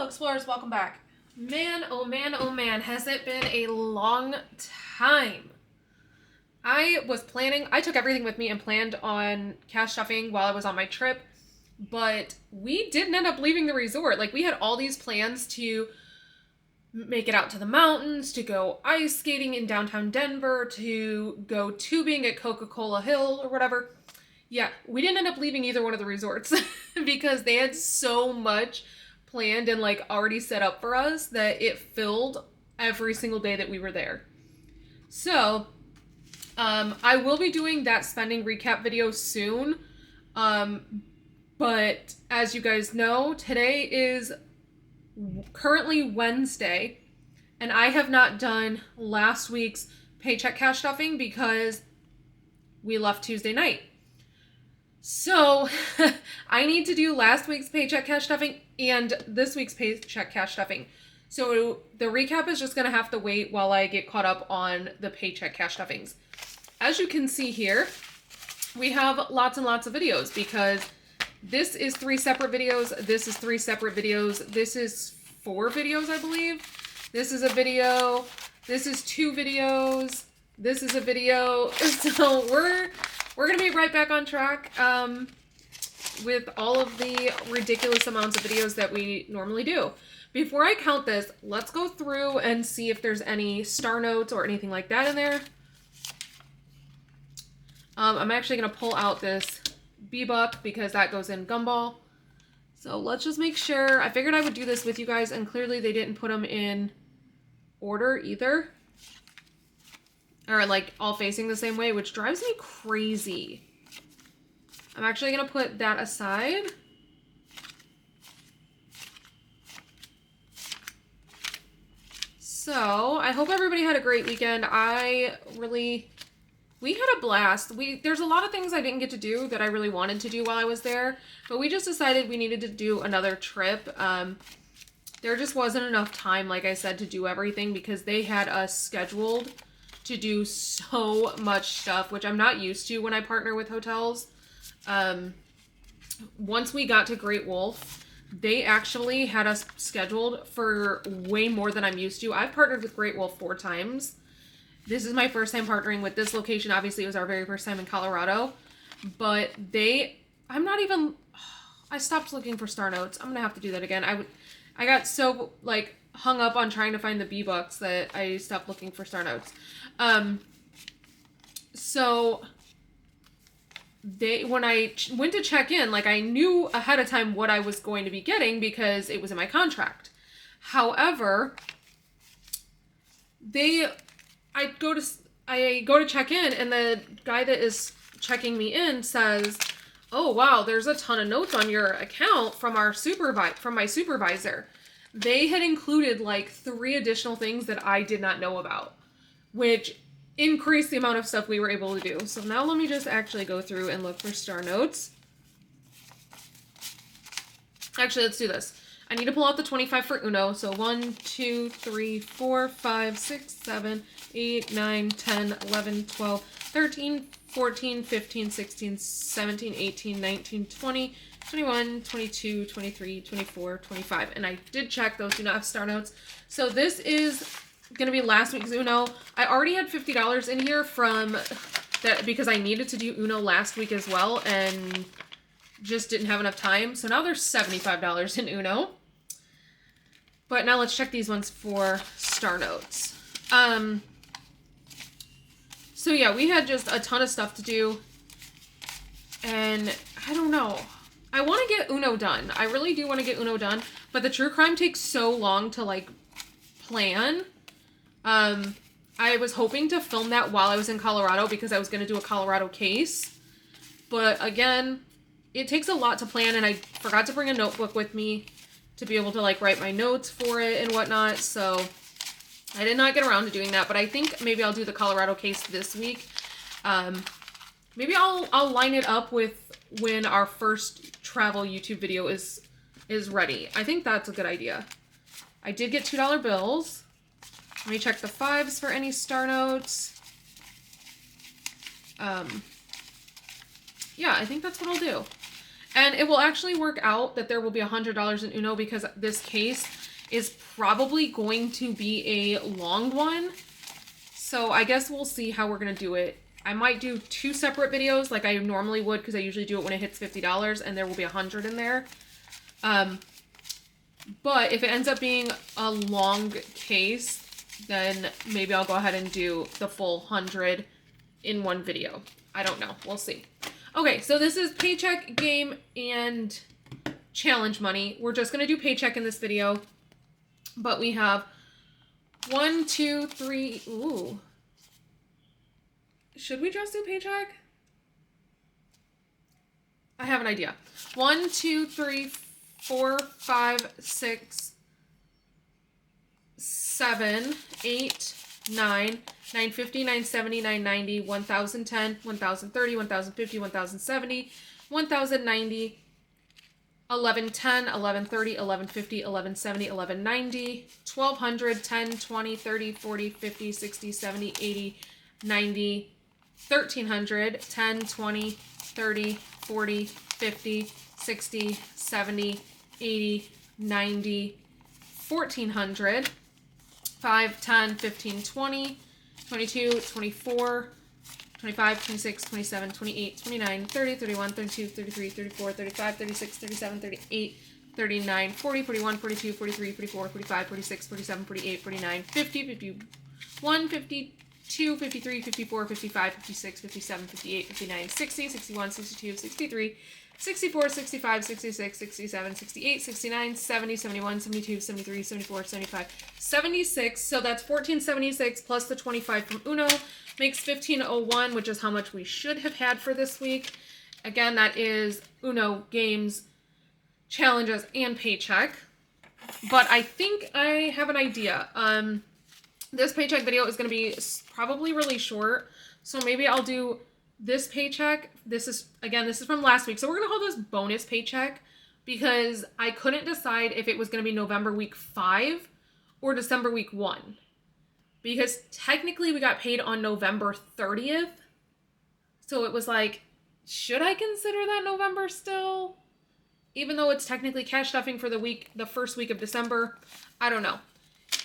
Hello explorers, welcome back. Man, oh man, oh man, has it been a long time. I took everything with me and planned on cash stuffing while I was on my trip, but we didn't end up leaving the resort. Like, we had all these plans to make it out to the mountains, to go ice skating in downtown Denver, to go tubing at Coca-Cola Hill or whatever. Yeah, we didn't end up leaving either one of the resorts because they had so much planned and like already set up for us that it filled every single day that we were there. So, I will be doing that spending recap video soon. But as you guys know, today is currently Wednesday, and I have not done last week's paycheck cash stuffing because we left Tuesday night. So I need to do last week's paycheck cash stuffing and this week's paycheck cash stuffing. So the recap is just going to have to wait while I get caught up on the paycheck cash stuffings. As you can see here, we have lots and lots of videos because this is 3 separate videos. This is 3 separate videos. This is 4 videos, I believe. This is a video. This is 2 videos. This is a video. So we're going to be right back on track with all of the ridiculous amounts of videos that we normally do. Before I count this, let's go through and see if there's any star notes or anything like that in there. I'm actually going to pull out this B-Buck because that goes in Gumball. So let's just make sure. I figured I would do this with you guys, and clearly they didn't put them in order either. Or like all facing the same way, which drives me crazy. I'm actually going to put that aside. So I hope everybody had a great weekend. We had a blast. There's a lot of things I didn't get to do that I really wanted to do while I was there, but we just decided we needed to do another trip. There just wasn't enough time, like I said, to do everything because they had us scheduled to do so much stuff, which I'm not used to when I partner with hotels. Once we got to Great Wolf, they actually had us scheduled for way more than I'm used to. I've partnered with Great Wolf 4 times. This is my first time partnering with this location. Obviously, it was our very first time in Colorado. But I stopped looking for star notes. I'm going to have to do that again. I got so, like, hung up on trying to find the B-Bucks that I stopped looking for star notes. So when I went to check in, like, I knew ahead of time what I was going to be getting because it was in my contract. However, I go to check in, and the guy that is checking me in says, "Oh wow, there's a ton of notes on your account from my supervisor." They had included like 3 additional things that I did not know about, which increased the amount of stuff we were able to do. So now let me just actually go through and look for star notes. Actually, let's do this. I need to pull out the 25 for Uno. So 1, 2, 3, 4, 5, 6, 7, 8, 9, 10, 11, 12, 13, 14, 15, 16, 17, 18, 19, 20, 21, 22, 23, 24, 25. And I did check. Those do not have star notes. So this is going to be last week's Uno. I already had $50 in here from that because I needed to do Uno last week as well and just didn't have enough time. So now there's $75 in Uno. But now let's check these ones for star notes. So yeah, we had just a ton of stuff to do. And I don't know. I want to get Uno done. I really do want to get Uno done. But the true crime takes so long to like plan. I was hoping to film that while I was in Colorado because I was going to do a Colorado case. But again, it takes a lot to plan, and I forgot to bring a notebook with me to be able to like write my notes for it and whatnot. So I did not get around to doing that, but I think maybe I'll do the Colorado case this week. Maybe I'll line it up with when our first travel YouTube video is ready. I think that's a good idea. I did get $2 bills. Let me check the 5s for any star notes. Yeah, I think that's what I'll do. And it will actually work out that there will be $100 in Uno because this case is probably going to be a long one. So I guess we'll see how we're going to do it. I might do 2 separate videos like I normally would because I usually do it when it hits $50 and there will be 100 in there. But if it ends up being a long case, then maybe I'll go ahead and do the full 100 in one video. I don't know. We'll see. Okay, so this is paycheck, game, and challenge money. We're just going to do paycheck in this video. But we have 1, 2, 3... Ooh. Should we just do paycheck? I have an idea. 1, 2, 3, 4, 5, 6, 7, 8, 9, 950, 970, 990, 1010, 1030, 1050, 1070, 1090, 1110, 1130, 1150, 1170, 1190, 1200, 10, 20, 30, 40, 50, 60, 70, 80, 90, 1300, 10, 20, 30, 40, 50, 60, 70, 80, 90, 1400, 5, 10, 15, 20, 22, 24, 25, 26, 27, 28, 29, 30, 31, 32, 33, 34, 35, 36, 37, 38, 39, 40, 41, 42, 43, 44, 45, 46, 47, 48, 49, 50, 51, 52, 53, 54, 55, 56, 57, 58, 59, 60, 61, 62, 63, 64, 65, 66, 67, 68, 69, 70, 71, 72, 73, 74, 75, 76. So that's 1476 plus the 25 from Uno makes 1501, which is how much we should have had for this week. Again, that is Uno, games, challenges, and paycheck. But I think I have an idea. This paycheck video is going to be probably really short. So maybe I'll do this paycheck. This is from last week. So we're going to call this bonus paycheck because I couldn't decide if it was going to be November week 5 or December week 1. Because technically we got paid on November 30th. So it was like, should I consider that November still? Even though it's technically cash stuffing for the first week of December. I don't know.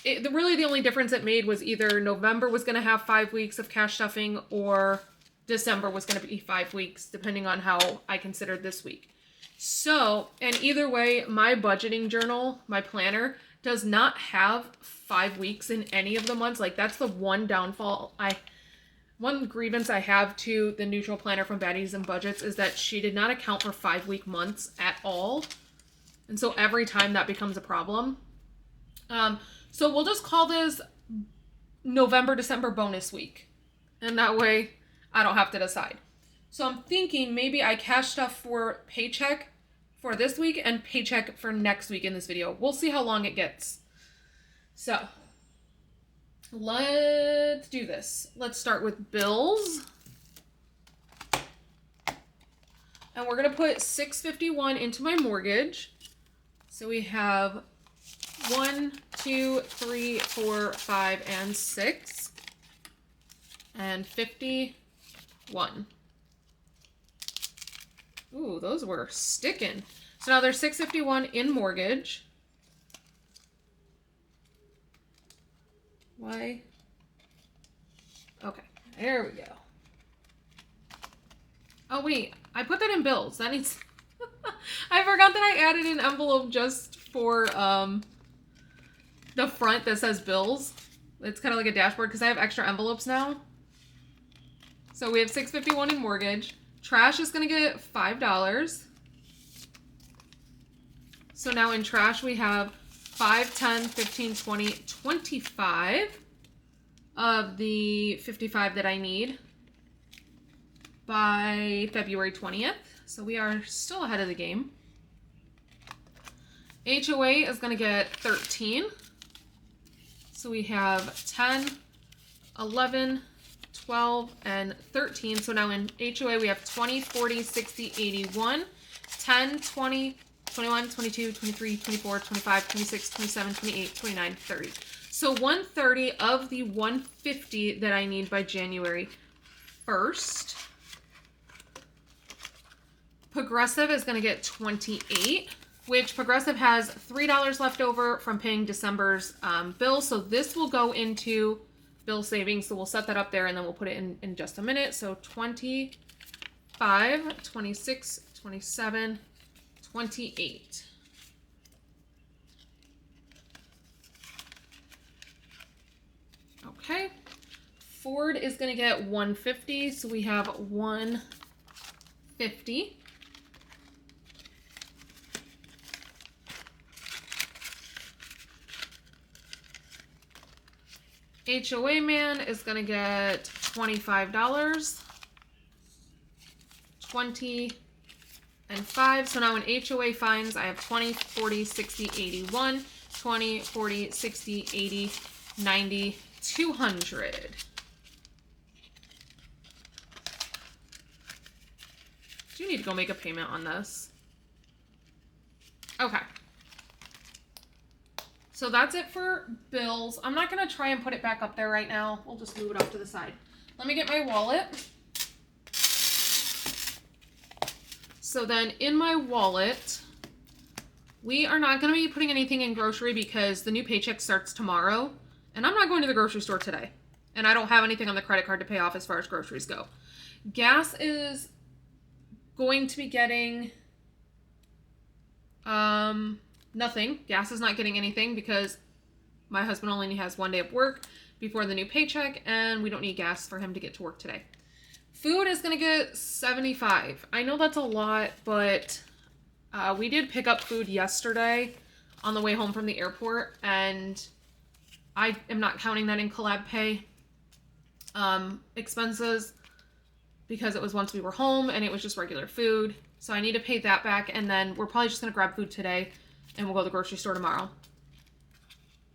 Really the only difference it made was either November was going to have 5 weeks of cash stuffing or December was going to be 5 weeks, depending on how I considered this week. So, and either way, my budgeting journal, my planner, does not have 5 weeks in any of the months. Like, that's the one downfall. One grievance I have to the neutral planner from Baddies and Budgets is that she did not account for 5-week months at all. And so every time that becomes a problem. So we'll just call this November, December bonus week. And that way I don't have to decide. So I'm thinking maybe I cash stuff for paycheck for this week and paycheck for next week in this video. We'll see how long it gets. So let's do this. Let's start with bills. And we're going to put $651 into my mortgage. So we have 1, 2, 3, 4, 5, and 6. And 51. Ooh, those were sticking. So now there's $651 in mortgage. Why? Okay, there we go. Oh wait, I put that in bills. That needs... I forgot that I added an envelope just for the front that says bills. It's kind of like a dashboard because I have extra envelopes now. So we have $651 in mortgage. Trash is going to get $5. So now in trash we have 5, 10, 15, 20, 25 of the 55 that I need by February 20th. So we are still ahead of the game. HOA is going to get 13. So we have 10, 11, 12, and 13. So now in HOA we have 20, 40, 60, 81, 10, 20, 21, 22, 23, 24, 25, 26, 27, 28, 29, 30. So 130 of the 150 that I need by January 1st. Progressive is going to get $28, which Progressive has $3 left over from paying December's bill. So this will go into bill savings. So we'll set that up there and then we'll put it in just a minute. So 25, 26, 27, 28. Okay. Ford is going to get 150. So we have 150. HOA man is going to get $25, 20, and 5. So now in HOA fines, I have 20, 40, 60, 81, 20, 40, 60, 80, 90, 200. Do you need to go make a payment on this? Okay. So that's it for bills. I'm not going to try and put it back up there right now. We'll just move it off to the side. Let me get my wallet. So then in my wallet, we are not going to be putting anything in grocery because the new paycheck starts tomorrow. And I'm not going to the grocery store today. And I don't have anything on the credit card to pay off as far as groceries go. Gas is going to be getting nothing. Gas is not getting anything because my husband only has 1 day of work before the new paycheck and we don't need gas for him to get to work today. Food is going to get 75. I know that's a lot, but we did pick up food yesterday on the way home from the airport and I am not counting that in collab pay expenses because it was once we were home and it was just regular food. So I need to pay that back and then we're probably just going to grab food today and we'll go to the grocery store tomorrow.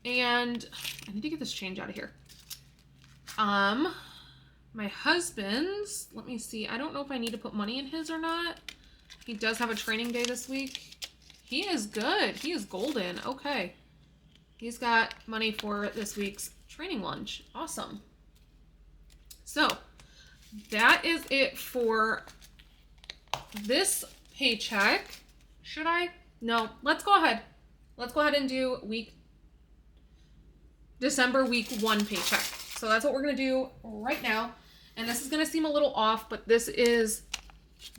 And I need to get this change out of here. My husband's, let me see. I don't know if I need to put money in his or not. He does have a training day this week. He is good. He is golden. Okay. He's got money for this week's training lunch. Awesome. So that is it for this paycheck. Should I? No, let's go ahead. Let's go ahead and do December week 1 paycheck. So that's what we're going to do right now. And this is going to seem a little off, but this is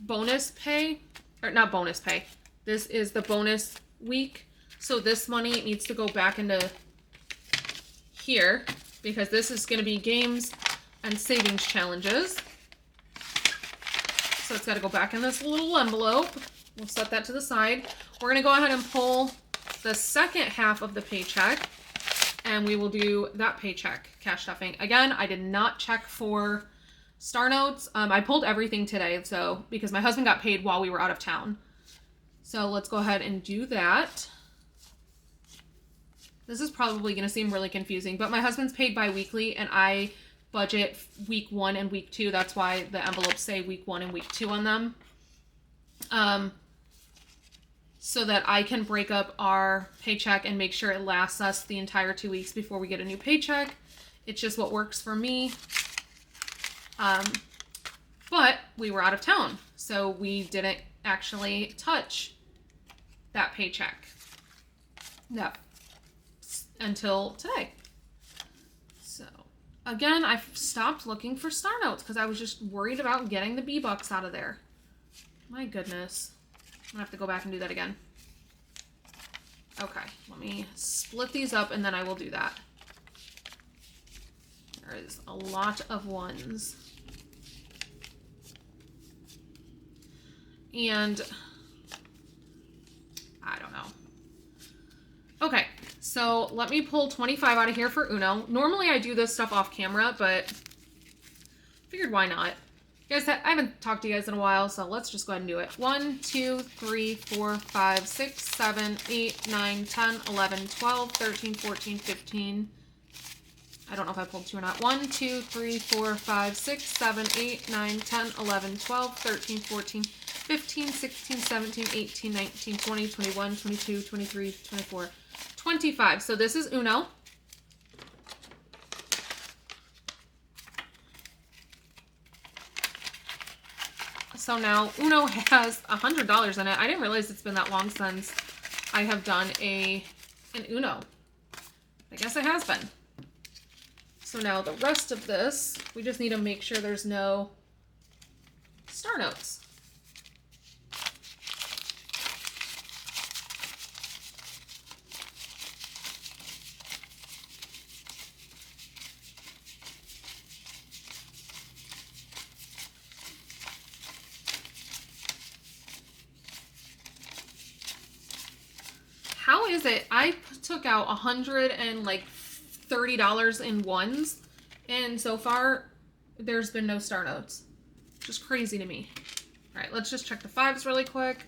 bonus pay, or not bonus pay. This is the bonus week. So this money needs to go back into here because this is going to be games and savings challenges. So it's got to go back in this little envelope. We'll set that to the side. We're going to go ahead and pull the second half of the paycheck and we will do that paycheck cash stuffing. Again, I did not check for star notes. I pulled everything today, so because my husband got paid while we were out of town. So let's go ahead and do that. This is probably going to seem really confusing, but my husband's paid bi-weekly and I budget week 1 and week 2. That's why the envelopes say week 1 and week 2 on them. So that I can break up our paycheck and make sure it lasts us the entire 2 weeks before we get a new paycheck. It's just what works for me. But we were out of town, so we didn't actually touch that paycheck until today. So again, I've stopped looking for star notes because I was just worried about getting the B-Bucks out of there. My goodness. I'm gonna have to go back and do that again. Okay, let me split these up and then I will do that. There is a lot of ones. And I don't know. Okay, so let me pull 25 out of here for Uno. Normally I do this stuff off camera, but figured why not. Guys, I haven't talked to you guys in a while, so let's just go ahead and do it. 1, 2, 3, 4, 5, 6, 7, 8, 9, 10, 11, 12, 13, 14, 15. I don't know if I pulled 2 or not. 1, 2, 3, 4, 5, 6, 7, 8, 9, 10, 11, 12, 13, 14, 15, 16, 17, 18, 19, 20, 21, 22, 23, 24, 25. So this is Uno. So now Uno has $100 in it. I didn't realize it's been that long since I have done an Uno. I guess it has been. So now the rest of this, we just need to make sure there's no star notes. How is it? I took out $130 in ones, and so far there's been no star notes. Just crazy to me. All right, let's just check the fives really quick.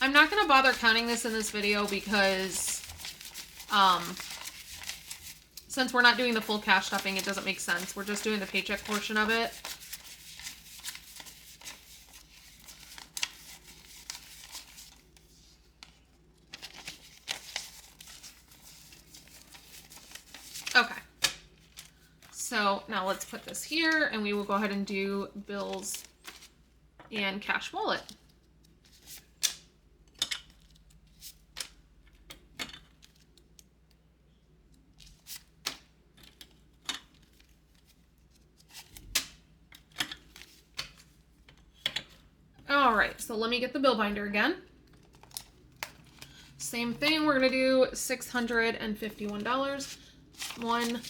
I'm not going to bother counting this in this video because since we're not doing the full cash stuffing, it doesn't make sense. We're just doing the paycheck portion of it. Okay. So now let's put this here and we will go ahead and do bills and cash wallet. All right, so let me get the bill binder again. Same thing, we're gonna do $651. 1,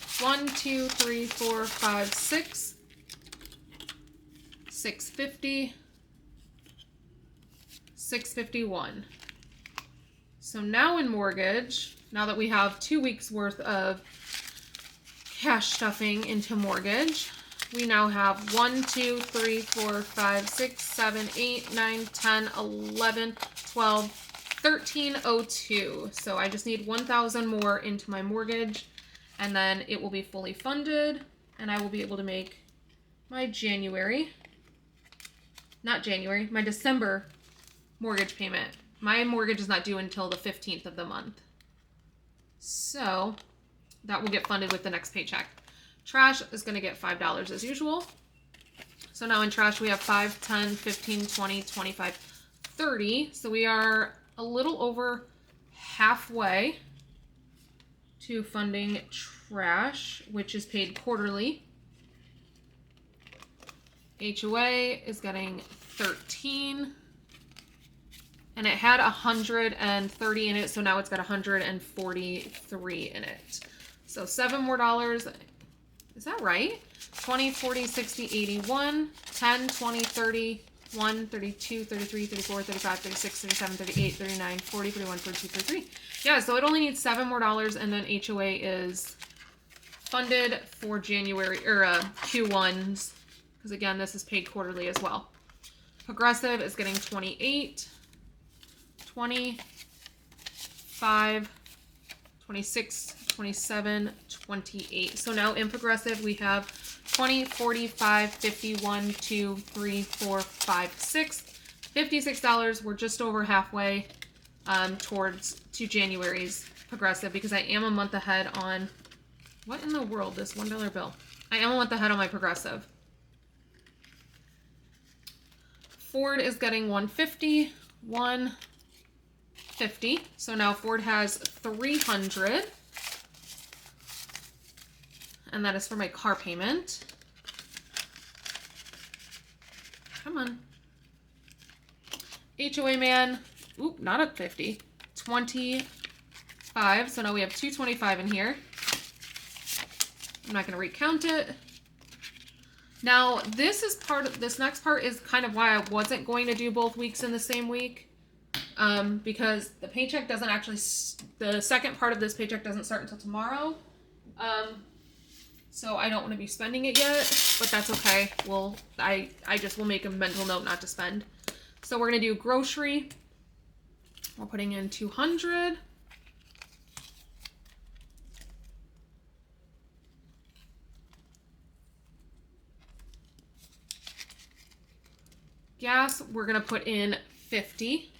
2, 3, 4, 5, 6. 650. 651. So now in mortgage, now that we have 2 weeks worth of cash stuffing into mortgage, we now have 1, 2, 3, 4, 5, 6, 7, 8, 9, 10, 11, 12, 1302. So I just need 1,000 more into my mortgage, and then it will be fully funded, and I will be able to make my my December mortgage payment. My mortgage is not due until the 15th of the month. So that will get funded with the next paycheck. Trash is going to get $5 as usual. So now in trash we have 5, 10, 15, 20, 25, 30. So we are a little over halfway to funding trash, which is paid quarterly. HOA is getting 13, and it had 130 in it, so now it's got 143 in it. So $7 more. Is that right? 20, 40, 60, 81, 10, 20, 30, 1, 32, 33, 34, 35, 36, 37, 38, 39, 40, 41, 42, 43. Yeah, so it only needs $7 more, and then HOA is funded for January, or Q1s, because again, this is paid quarterly as well. Progressive is getting 28, 25, 26, 27, 28. So now in progressive, we have 20, 45, 51, 2, 3, 4, 5, 6. $56. We're just over halfway to January's progressive, because I am a month ahead on, what in the world, this $1 bill? I am a month ahead on my progressive. Ford is getting 150, 150. So now Ford has 300. And that is for my car payment. Come on. HOA man, oop, not at 50. 25. So now we have 225 in here. I'm not going to recount it. Now, this next part is kind of why I wasn't going to do both weeks in the same week. Because the paycheck doesn't actually, the second part of this paycheck doesn't start until tomorrow. So I don't want to be spending it yet, but that's okay. I just will make a mental note not to spend. So we're going to do grocery. We're putting in 200. Gas, we're going to put in 50.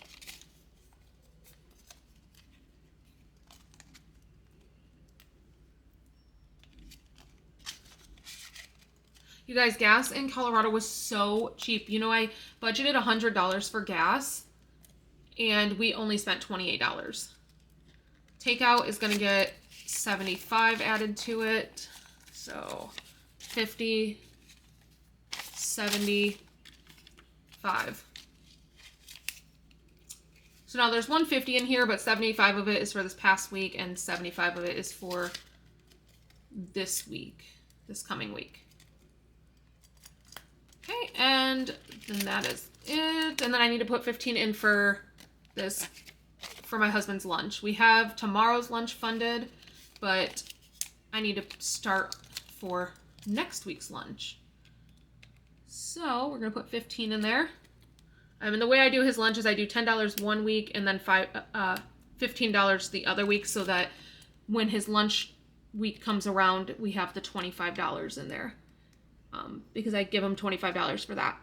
You guys, gas in Colorado was so cheap. You know, I budgeted $100 for gas and we only spent $28. Takeout is going to get 75 added to it. So 50, 75. So now there's 150 in here, but 75 of it is for this past week and 75 of it is for this week, this coming week. Okay, and then that is it. And then I need to put 15 in for this, for my husband's lunch. We have tomorrow's lunch funded, but I need to start for next week's lunch. So we're gonna put 15 in there. And the way I do his lunch is I do $10 one week and then $15 the other week, so that when his lunch week comes around, we have the $25 in there. Because I give him $25 for that.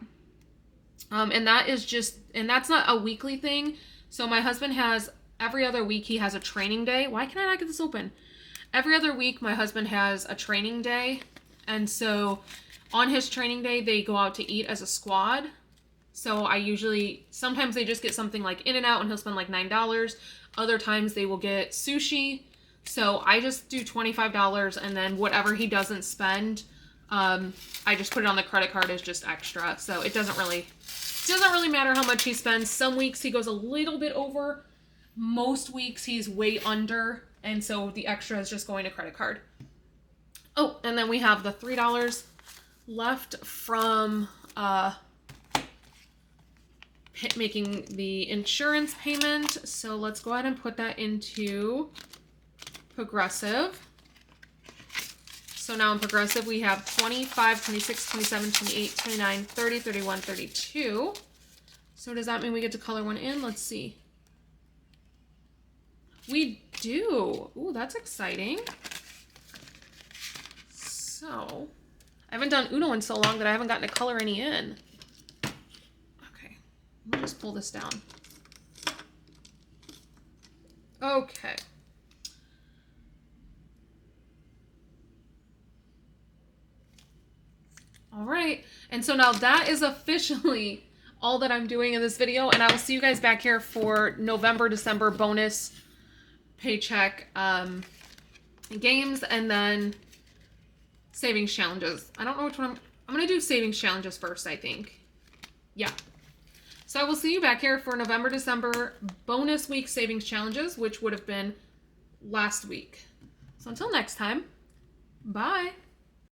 And that is just, and that's not a weekly thing. So my husband has, every other week he has a training day. Why can I not get this open? Every other week my husband has a training day. And so on his training day, they go out to eat as a squad. So I usually, sometimes they just get something like In-N-Out and he'll spend like $9. Other times they will get sushi. So I just do $25 and then whatever he doesn't spend, I just put it on the credit card as just extra. So it doesn't really matter how much he spends. Some weeks he goes a little bit over. Most weeks he's way under. And so the extra is just going to credit card. Oh, and then we have the $3 left from making the insurance payment. So let's go ahead and put that into Progressive. So now in Progressive, we have 25, 26, 27, 28, 29, 30, 31, 32. So does that mean we get to color one in? Let's see. We do. Ooh, that's exciting. So I haven't done Uno in so long that I haven't gotten to color any in. Okay, let me just pull this down. Okay. All right, and so now that is officially all that I'm doing in this video, and I will see you guys back here for November, December bonus paycheck games, and then savings challenges. I don't know which one I'm gonna do savings challenges first, I think. Yeah. So I will see you back here for November, December bonus week savings challenges, which would have been last week. So until next time, bye.